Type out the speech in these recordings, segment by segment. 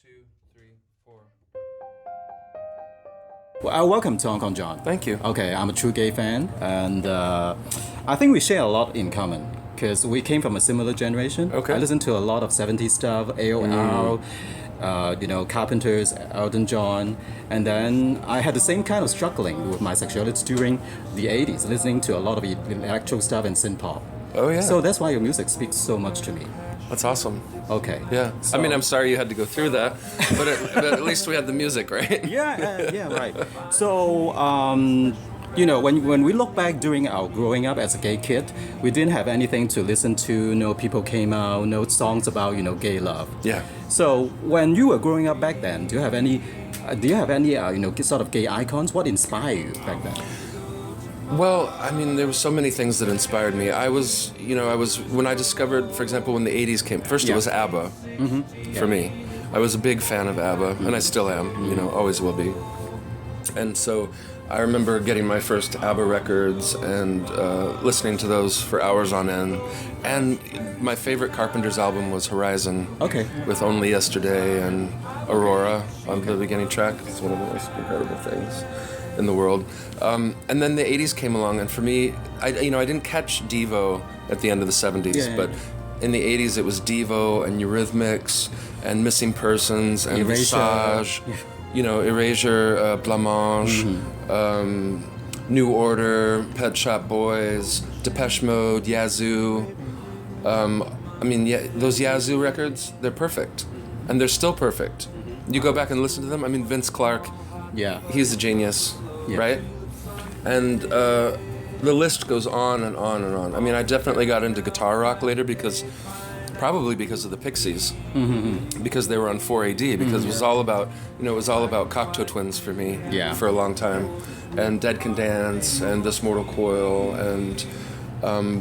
two, three, four. Well, welcome to Hong Kong, John. Thank you. Okay, I'm a true gay fan, and I think we share a lot in common because we came from a similar generation. Okay. I listened to a lot of 70s stuff, AOR, Carpenters, Elton John, and then I had the same kind of struggling with my sexuality during the 80s, listening to a lot of electro stuff and synth pop. Oh, yeah. So that's why your music speaks so much to me. That's awesome. Okay. Yeah. So- I mean, I'm sorry you had to go through that, but at least we had the music, right? Yeah, right. So, when we look back during our growing up as a gay kid, we didn't have anything to listen to. No people came out, no songs about gay love. Yeah. So when you were growing up back then, do you have any sort of gay icons? What inspired you back then? Well, I mean, there were so many things that inspired me. I was when I discovered, for example, when the 80s came, first it was ABBA for me. I was a big fan of ABBA, and I still am, always will be. And so I remember getting my first ABBA records and listening to those for hours on end. And my favorite Carpenters album was Horizon. Okay. With Only Yesterday and Aurora on the beginning track. It's one of the most incredible things in the world. And then the 80s came along, and for me, I didn't catch Devo at the end of the 70s, but in the 80s it was Devo and Eurythmics and Missing Persons and Erasure. Visage, Erasure, Blancmange, New Order, Pet Shop Boys, Depeche Mode, Yazoo. Those Yazoo records, they're perfect, and they're still perfect. You go back and listen to them. I mean, Vince Clarke, he's a genius, right? And the list goes on and on and on. I mean, I definitely got into guitar rock later probably because of the Pixies, because they were on 4AD, because it was all about Cocteau Twins for me for a long time, and Dead Can Dance and This Mortal Coil, and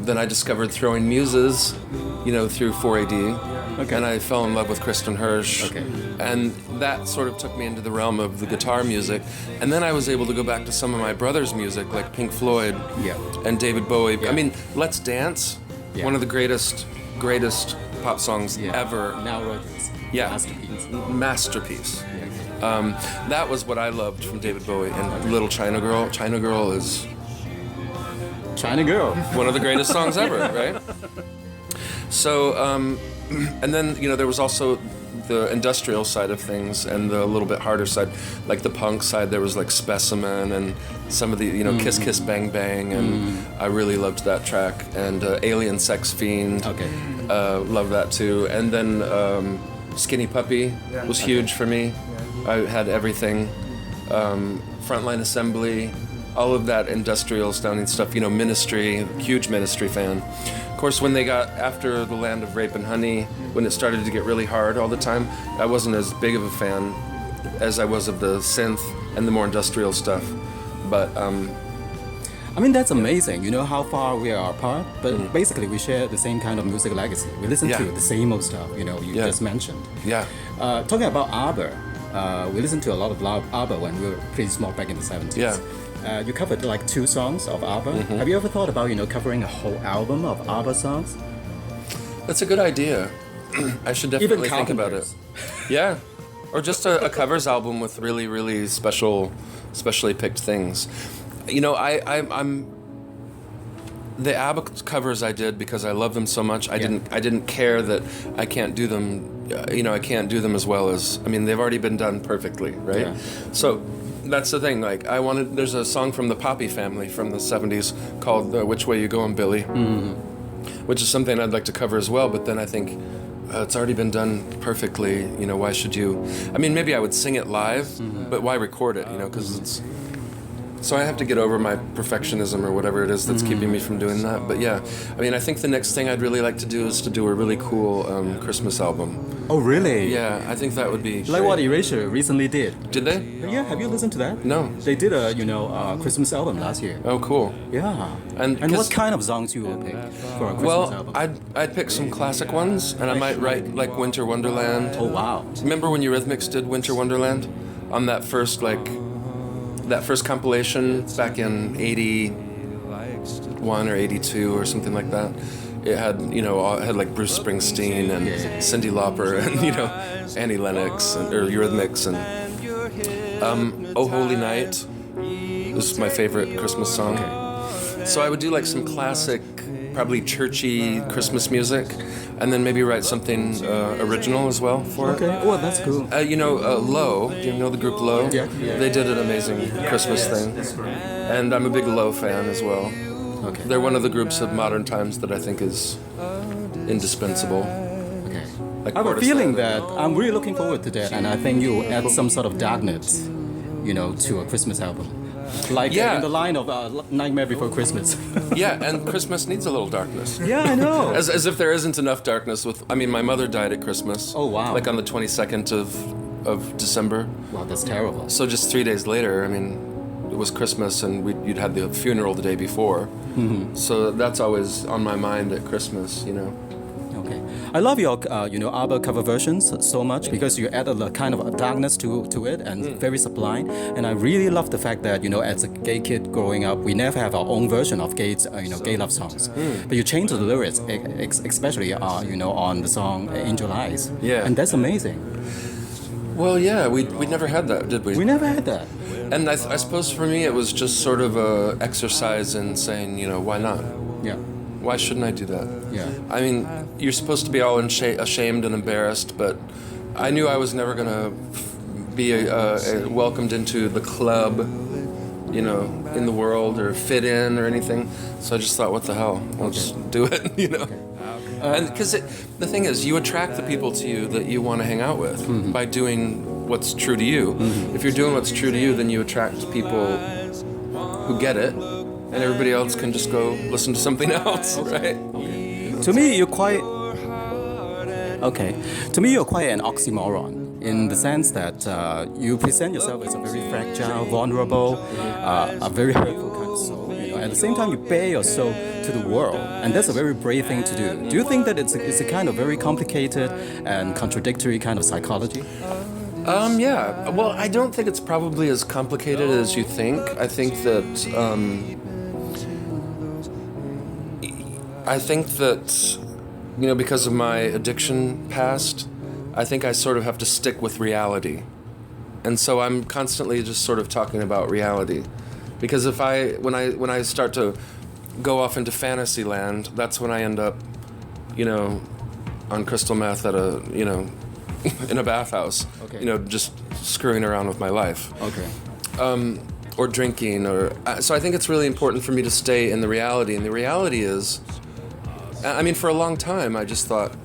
then I discovered Throwing Muses, through 4AD. Okay. And I fell in love with Kristen Hirsch. Okay. And that sort of took me into the realm of the guitar music. And then I was able to go back to some of my brother's music, like Pink Floyd and David Bowie. Yeah. I mean, Let's Dance, one of the greatest pop songs ever. Now wrote this. Yeah. Masterpiece. That was what I loved from David Bowie. And Little China Girl. China Girl is China Girl. one of the greatest songs ever, right? So, and then, there was also the industrial side of things and the little bit harder side, like the punk side. There was like Specimen and some of the, Kiss Kiss Bang Bang, and I really loved that track. And Alien Sex Fiend, loved that too. And then Skinny Puppy was huge for me. I had everything. Frontline Assembly, all of that industrial sounding stuff, Ministry, huge Ministry fan. Of course, when they got after The Land of Rape and Honey, when it started to get really hard all the time, I wasn't as big of a fan as I was of the synth and the more industrial stuff. But I mean, that's amazing. You know how far we are apart, but basically we share the same kind of music legacy. We listen to the same old stuff, you just mentioned. Yeah. Talking about ABBA, we listened to a lot of ABBA when we were pretty small back in the 70s. Yeah. You covered like 2 songs of ABBA. Have you ever thought about, covering a whole album of ABBA songs? That's a good idea. I should definitely think about it. Yeah. Or just a covers album with really, really specially picked things. I'm the ABBA covers I did because I love them so much. I didn't care that I can't do them. I can't do them as well as. I mean, they've already been done perfectly, right? Yeah. So that's the thing. Like, there's a song from the Poppy Family from the '70s called "Which Way You Goin', Billy," which is something I'd like to cover as well. But then I think it's already been done perfectly. Why should you? I mean, maybe I would sing it live, but why record it? Because it's. So I have to get over my perfectionism or whatever it is that's keeping me from doing that. But yeah, I mean, I think the next thing I'd really like to do is to do a really cool Christmas album. Oh, really? Yeah, I think that would be like great. what Erasure recently did. Did they? Yeah, have you listened to that? No. They did a Christmas album last year. Oh, cool. Yeah. And what kind of songs you will pick for a Christmas album? I'd pick some classic ones, and I might write like Winter Wonderland. Oh, wow. Remember when Eurythmics did Winter Wonderland on that first compilation back in '81 or '82 or something like that? it had, it had like Bruce Springsteen and Cyndi Lauper and, Annie Lennox or Eurythmics and Oh Holy Night was my favorite Christmas song. So I would do like some classic, probably churchy Christmas music, and then maybe write something original as well for it. Okay, well, that's cool. Low, do you know the group Low? Yeah. They did an amazing Christmas thing. And I'm a big Low fan as well. Okay. They're one of the groups of modern times that I think is indispensable. Okay. Like I have a Portishead. feeling that I'm really looking forward to that, and I think you will add some sort of darkness, to a Christmas album. Like in the line of Nightmare Before Christmas. Yeah, and Christmas needs a little darkness. Yeah, I know. As if there isn't enough darkness my mother died at Christmas. Oh, wow. Like on the 22nd of December. Wow, that's terrible. So just 3 days later, it was Christmas and you'd had the funeral the day before. Mm-hmm. So that's always on my mind at Christmas, Okay. I love your, ABBA cover versions so much because you add a kind of a darkness to it and very sublime. And I really love the fact that, as a gay kid growing up, we never have our own version of gay love songs. But you change the lyrics, especially, on the song Angel Eyes. Yeah. And that's amazing. Well, yeah, we never had that, did we? We never had that. And I suppose for me it was just sort of a exercise in saying, why not? Yeah. Why shouldn't I do that? Yeah. I mean, you're supposed to be all ashamed and embarrassed, but I knew I was never going to be welcomed into the club, in the world or fit in or anything. So I just thought, what the hell? I'll just do it, Okay. And because the thing is, you attract the people to you that you want to hang out with by doing what's true to you. If you're doing what's true to you, then you attract people who get it. And everybody else can just go listen to something else, right? To me, you're quite an oxymoron in the sense that you present yourself as a very fragile, vulnerable, a very hurtful kind of soul. At the same time, you bare your soul to the world, and that's a very brave thing to do. Do you think that it's a kind of very complicated and contradictory kind of psychology? Yeah. Well, I don't think it's probably as complicated as you think. I think that because of my addiction past, I think I sort of have to stick with reality. And so I'm constantly just sort of talking about reality. Because when I start to go off into fantasy land, that's when I end up, on crystal meth at in a bathhouse, just screwing around with my life. Okay. Or drinking, so I think it's really important for me to stay in the reality. And the reality is, for a long time I just thought,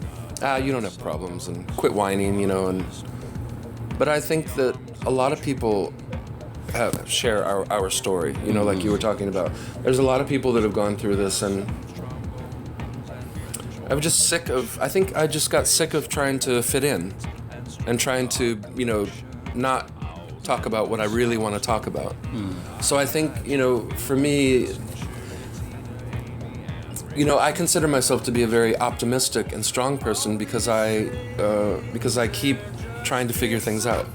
you don't have problems and quit whining, but I think that a lot of people share our story, like you were talking about. There's a lot of people that have gone through this, and I just got sick of trying to fit in and trying to, not talk about what I really want to talk about. So I think, for me, I consider myself to be a very optimistic and strong person because I keep trying to figure things out.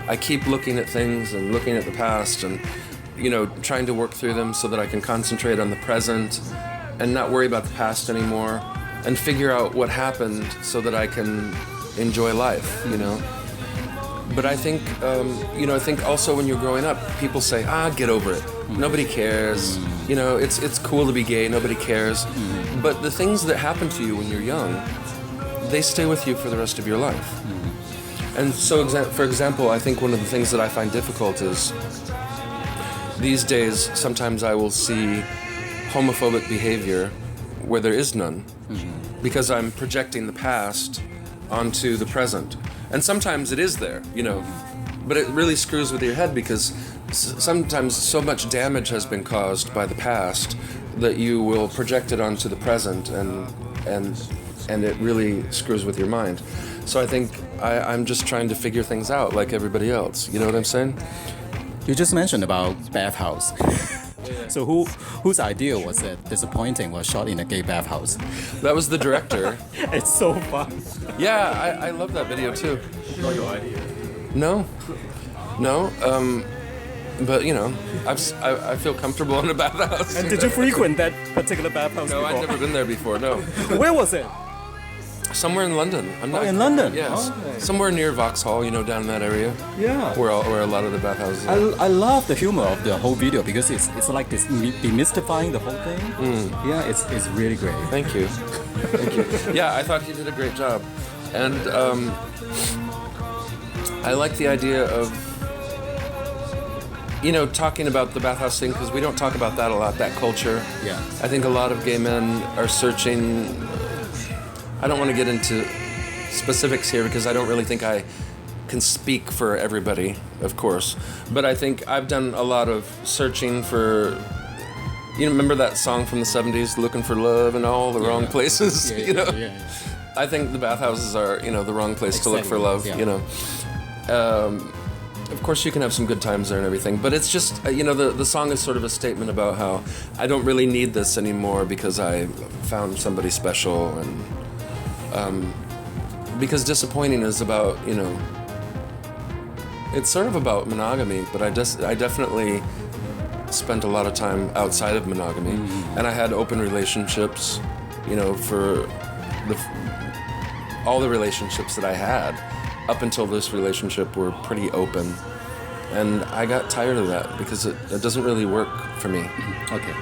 I keep looking at things and looking at the past and, trying to work through them so that I can concentrate on the present and not worry about the past anymore and figure out what happened so that I can enjoy life, But I think, I think also when you're growing up, people say, get over it. Nobody cares. It's cool to be gay. Nobody cares. But the things that happen to you when you're young, they stay with you for the rest of your life. And so, for example, I think one of the things that I find difficult is these days, sometimes I will see homophobic behavior where there is none because I'm projecting the past onto the present. And sometimes it is there, but it really screws with your head because sometimes so much damage has been caused by the past that you will project it onto the present and it really screws with your mind. So I think I'm just trying to figure things out like everybody else. You know what I'm saying? You just mentioned about bathhouse. So whose idea was it? Disappointing was shot in a gay bathhouse. That was the director. It's so fun. Yeah, I love that video too. Not your idea. No. But you know, I feel comfortable in a bathhouse. And did you frequent that particular bathhouse No, before? I'd never been there before. No, Where was it? somewhere in London. I'm not in London? Yes, Okay. somewhere near Vauxhall. You know, down in that area Yeah. where a lot of the bathhouses are. I love the humor of the whole video because it's like this demystifying the whole thing. Yeah, it's really great. Thank you. Thank you. Yeah, I thought he did a great job. And I like the idea of, you know, talking about the bathhouse thing because we don't talk about that a lot, that culture. Yeah. I think a lot of gay men are searching. I don't want to get into specifics here because I don't really think I can speak for everybody, of course. But I think I've done a lot of searching for. You remember that song from the 70s, Looking for Love in All the Wrong Places? Yeah, you know? yeah. I think the bathhouses are, you know, the wrong place to look for Exactly, love, yeah. you know. Of course you can have some good times there and everything, but it's just, you know, the song is sort of a statement about how I don't really need this anymore because I found somebody special and because disappointing is about, you know, it's sort of about monogamy, but I definitely spent a lot of time outside of monogamy, and I had open relationships, you know, for all the relationships that I had up until this relationship were pretty open, and I got tired of that because it doesn't really work for me. Okay.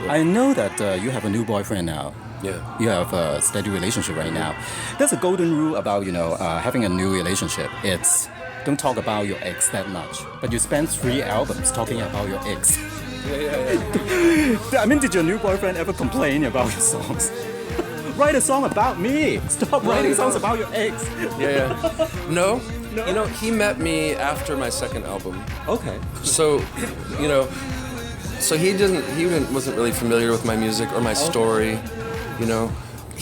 I know that you have a new boyfriend now. Yeah. You have a steady relationship right now. There's a golden rule about, you know, having a new relationship. It's don't talk about your ex that much. But you spent 3 albums talking about your ex. Yeah. I mean, did your new boyfriend ever complain about your songs? Write a song about me. Stop writing songs about your ex. Yeah. No. You know, he met me after my second album. Okay. So, you know, so he wasn't really familiar with my music or my story, you know.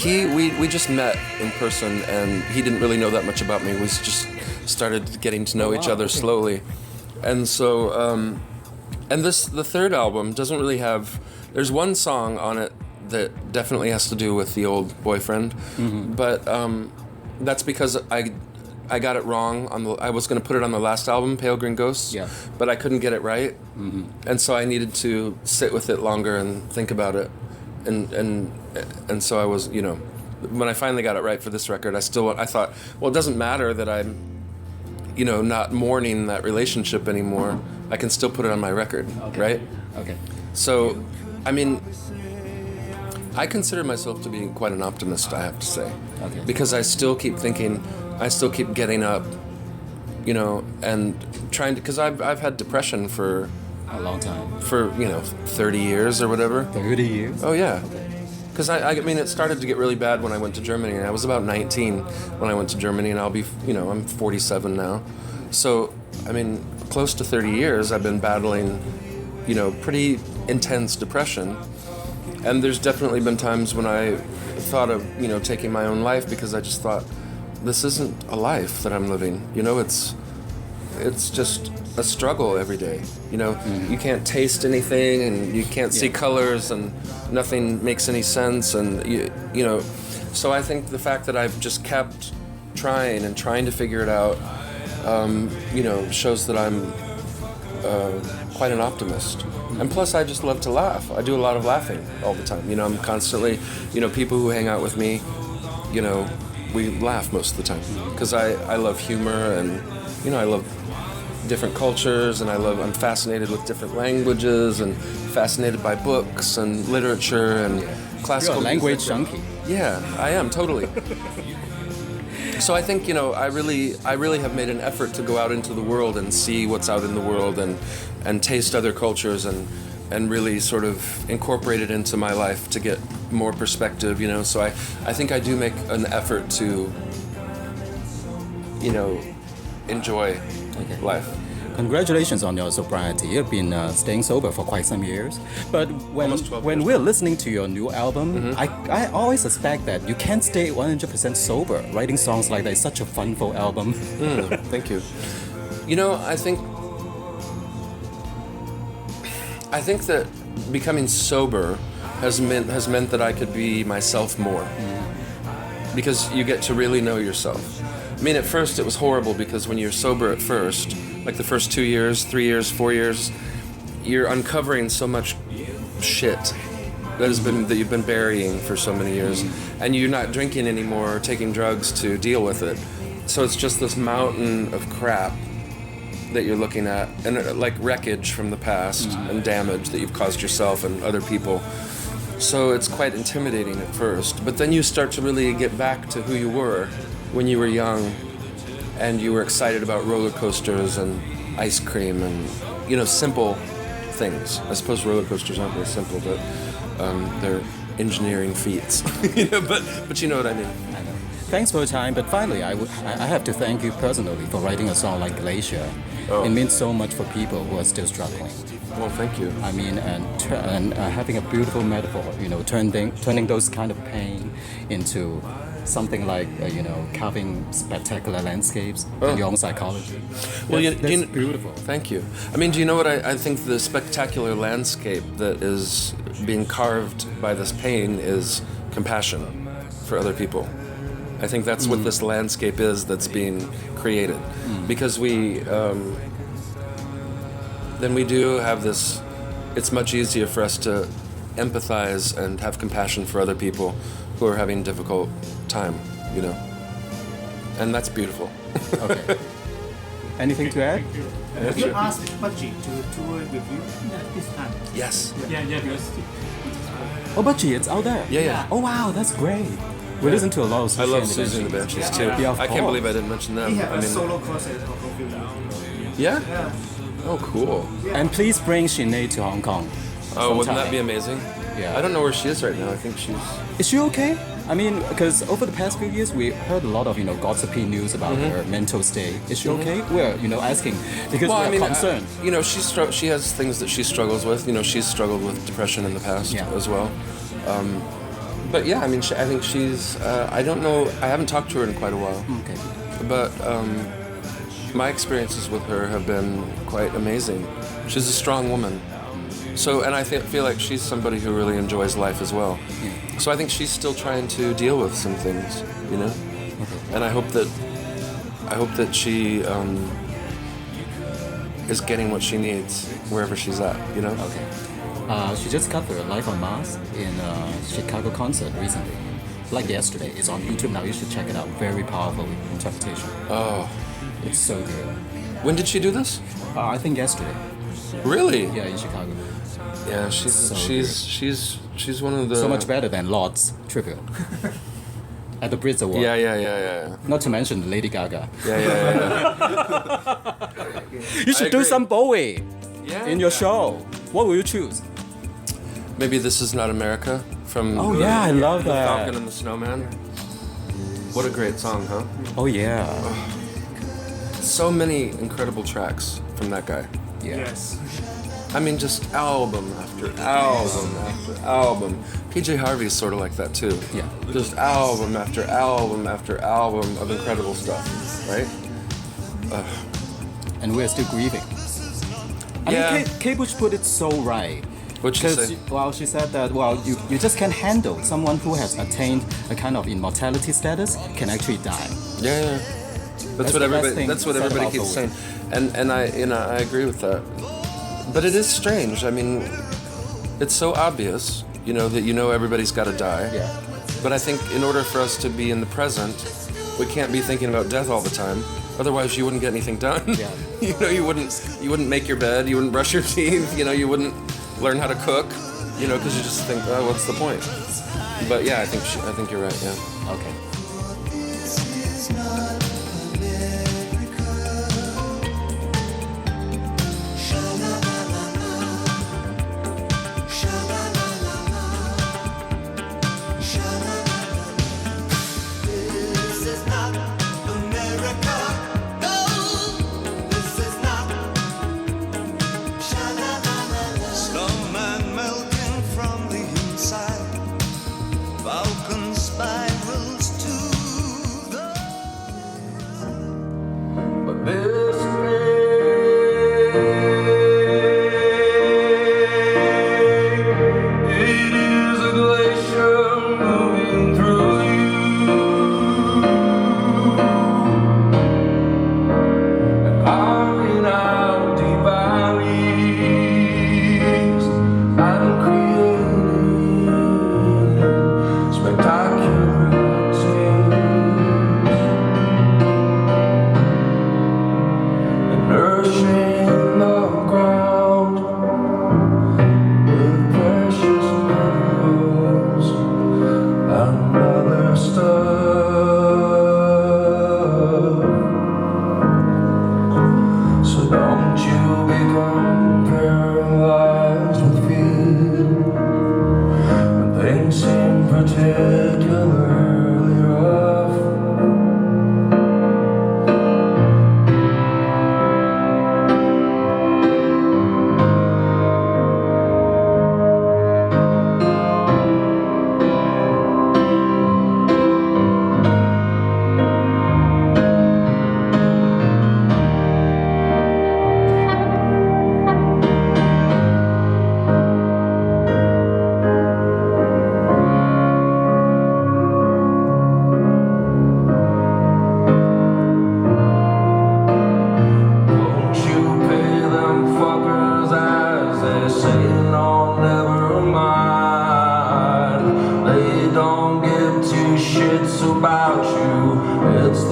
We just met in person and he didn't really know that much about me. We just started getting to know each other slowly. And so, and the third album doesn't really have, there's one song on it that definitely has to do with the old boyfriend, but that's because I got it wrong I was going to put it on the last album, Pale Green Ghosts, but I couldn't get it right, and so I needed to sit with it longer and think about it, and so I was, you know, when I finally got it right for this record, I thought, well, it doesn't matter that I'm, you know, not mourning that relationship anymore. I can still put it on my record, right? Okay. So, I mean, I consider myself to be quite an optimist, I have to say. Okay. Because I still keep thinking, I still keep getting up, you know, and trying to, because I've had depression for a long time. For, you know, 30 years or whatever. 30 years? Oh, yeah. Because I mean, it started to get really bad when I went to Germany. I was about 19 when I went to Germany, and I'll be, you know, I'm 47 now. So, I mean, close to 30 years I've been battling, you know, pretty intense depression. And there's definitely been times when I thought of, you know, taking my own life because I just thought, this isn't a life that I'm living. You know, it's just a struggle every day. You know, you can't taste anything and you can't see colors and nothing makes any sense. And, you know, so I think the fact that I've just kept trying to figure it out, you know, shows that I'm quite an optimist. And plus, I just love to laugh. I do a lot of laughing all the time. You know, I'm constantly, you know, people who hang out with me, you know, we laugh most of the time. Because I love humor and, you know, I love different cultures and I'm fascinated with different languages and fascinated by books and literature and classical You're a language music. junkie. Yeah, I am, totally. So I think, you know, I really have made an effort to go out into the world and see what's out in the world and taste other cultures and really sort of incorporate it into my life to get more perspective, you know. So I think I do make an effort to, you know, enjoy life. Congratulations on your sobriety. You've been staying sober for quite some years. But when we're listening to your new album, I always suspect that you can't stay 100% sober. Writing songs like that is such a funful album. Thank you. You know, I think that becoming sober has meant that I could be myself more. Because you get to really know yourself. I mean, at first it was horrible because when you're sober at first, like the first 2 years, 3 years, 4 years, you're uncovering so much shit that you've been burying for so many years, and you're not drinking anymore or taking drugs to deal with it. So it's just this mountain of crap that you're looking at, and like wreckage from the past and damage that you've caused yourself and other people. So it's quite intimidating at first, but then you start to really get back to who you were when you were young, and you were excited about roller coasters and ice cream and, you know, simple things. I suppose roller coasters aren't very simple, but they're engineering feats. You know, but you know what I mean. I know. Thanks for your time, but finally, I have to thank you personally for writing a song like Glacier. Oh. It means so much for people who are still struggling. Well, thank you. I mean, and having a beautiful metaphor, you know, turning those kind of pain into something like, you know, carving spectacular landscapes in your own psychology. Well, that's beautiful. Thank you. I mean, do you know what I think the spectacular landscape that is being carved by this pain is compassion for other people. I think that's what this landscape is that's being created. Because then we do have this, it's much easier for us to empathize and have compassion for other people who are having a difficult time, you know. And that's beautiful. Okay. Anything to add? Have you asked Pachi to tour with you this time? Yes. Yeah, because Oh, Butchie, it's out there. Yeah. Oh, wow, that's great. We listen to a lot of I Sushi love and Susie and the Banshees too. Yeah, of I can't course. believe I didn't mention them. he have I a mean, solo concert for Coffee. yeah? Yeah. Oh, cool. And please bring Sinead to Hong Kong. Oh, wouldn't that sometime. be amazing? Yeah. I don't know where she is right now. I think she's... Is she okay? I mean, because over the past few years, we heard a lot of, you know, gossipy news about her mental state. Is she okay? We're, you know, asking because we're concerned. you know, she has things that she struggles with. You know, she's struggled with depression in the past as well. But yeah, I mean, I think she's... I don't know. I haven't talked to her in quite a while. Okay. But my experiences with her have been quite amazing. She's a strong woman. So, and I feel like she's somebody who really enjoys life as well. Yeah. So I think she's still trying to deal with some things, you know. And I hope that she is getting what she needs wherever she's at, you know. Okay. She just covered Life on Mars in a Chicago concert recently. Like yesterday. It's on YouTube now. You should check it out. Very powerful interpretation. Oh, It's so good. when did she do this? I think yesterday. Really? Yeah, in Chicago. Yeah, she's So she's one of the So much better than Lord's tribute at the Brit Award. Yeah. Not to mention Lady Gaga. Yeah. You should do agree. some Bowie Yeah. in your show. What will you choose? Maybe This Is Not America from Oh yeah, I love The that. Falcon and the Snowman. What a great song, huh? Oh yeah. So many incredible tracks from that guy. Yeah. Yes. I mean, just album after album after album. PJ Harvey's sort of like that too. Yeah. Just album after album after album of incredible stuff, right? And we're still grieving. I Yeah. mean, Kate Bush put it so right. What'd she say? Well, she said that, well, you just can't handle someone who has attained a kind of immortality status can actually die. Yeah. That's what the best everybody. thing That's what said everybody about keeps Bowie. saying, and I agree with that. But it is strange. I mean, it's so obvious, you know, that everybody's got to die. Yeah. But I think in order for us to be in the present, we can't be thinking about death all the time. Otherwise, you wouldn't get anything done. Yeah. You know, you wouldn't make your bed, you wouldn't brush your teeth, you know, you wouldn't learn how to cook, you know, because you just think, oh, what's the point? But yeah, I think you're right. Yeah. Okay. This is not America. No, this is not. Sha-la-la-la-la. Snowman melting from the inside. Falcon spirals to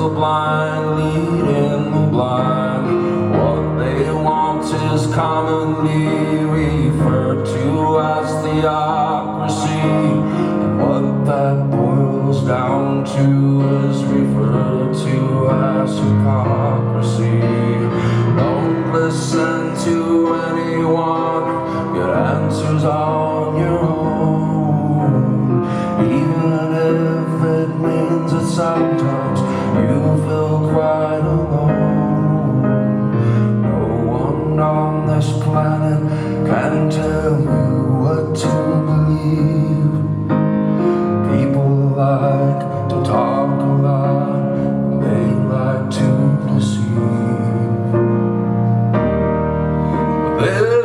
the blind, leading the blind. What they want is commonly referred to as theocracy. And what that boils down to is referred to as hypocrisy. Don't listen to anyone, get answers on your own. Even if it means that sometimes you feel quite alone. No one on this planet can tell you what to believe. People like to talk a lot, and they like to deceive. But this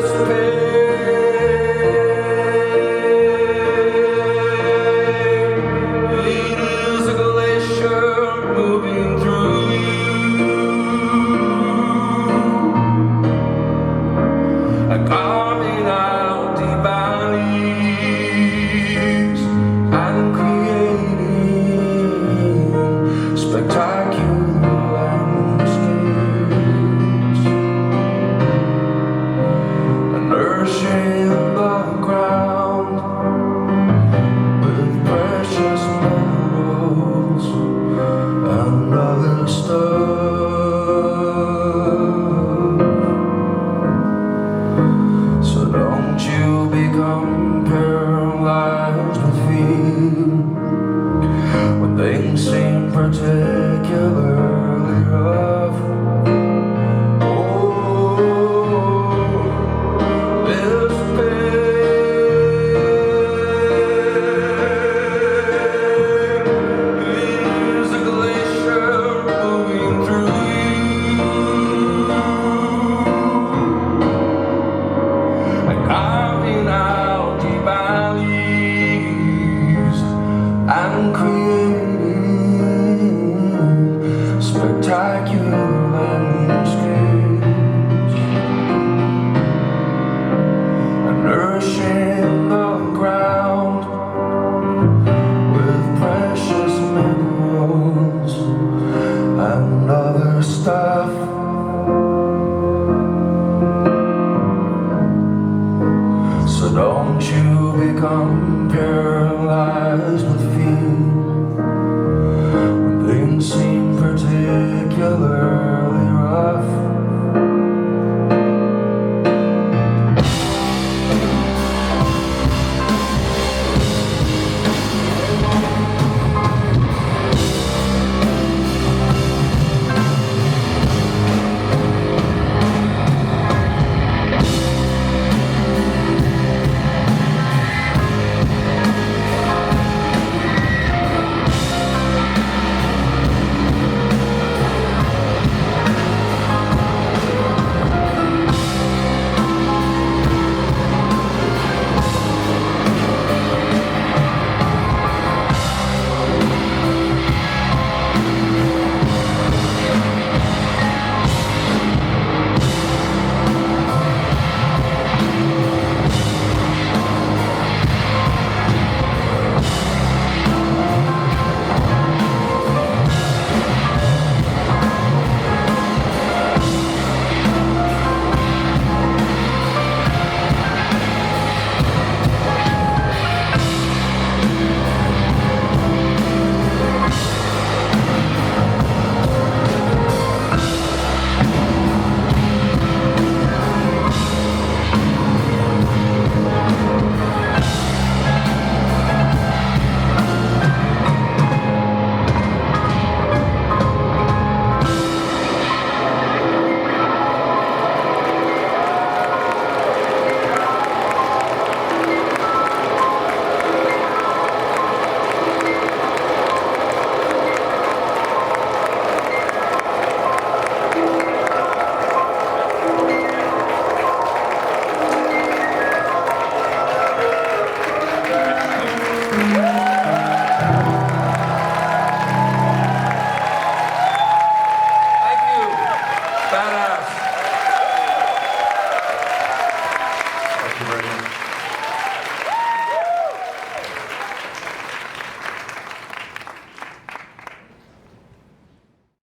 carving out the valleys and creating spectacular landscapes, and nourishing the ground with precious minerals and other stuff. So don't you become paralyzed with fear when things seem particularly rough. Oh, this pain is a glacier moving through you, carving out the valleys and creating spectacular landscapes, and nourishing the ground with precious minerals and other stuff. So don't you become